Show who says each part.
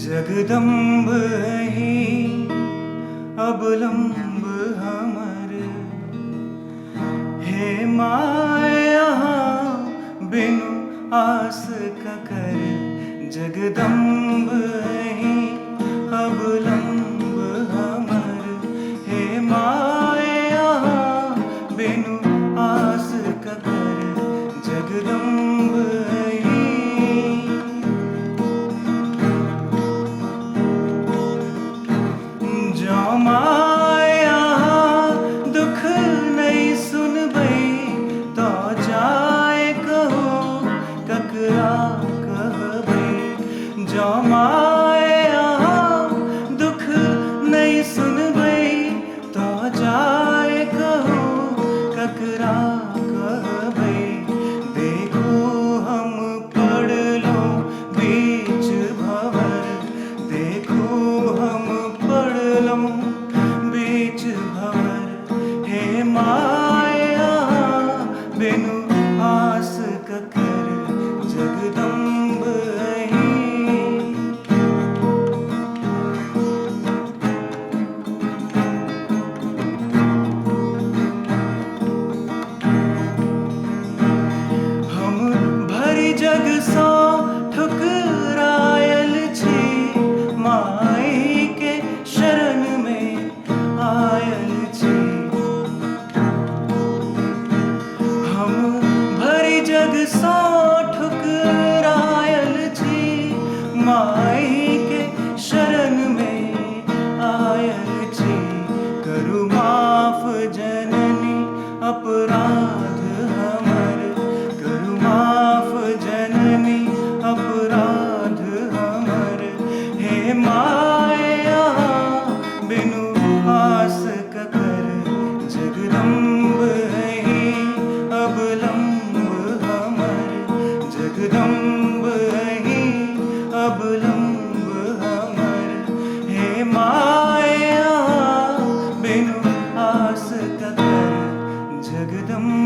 Speaker 1: जगदम्ब ही अवलंब हमर हे माया बिनु आस ककर जगदम्ब ही अवलंब हमर हे माया बिनु आस ककर जगदम्ब माया दुख नहीं सुनबई तो जाए कहो ककरा कहबई जो माया दुख नहीं सुनबई तो जाए कहो ककरा कहबई देखो हम पड़ लो बीच भंवर देखो हम पड़ लो बीच भंवर हे माया बिनु आस ककर जगदम्ब हम भरी जग सो ठुकरायल छी माई के शरण में आयल छी हम भरी जग सो ठुकरायल छी माई के शरण में आयल छी करु माफ जननी अपराध हमर करु माफ जननी अपराध हमर हे माया बिनु आस ककर जगदम्ब ही अवलंब हमर जगदम्ब ही अवलंब हमर हे माया बिनु आस ककर जगदम्ब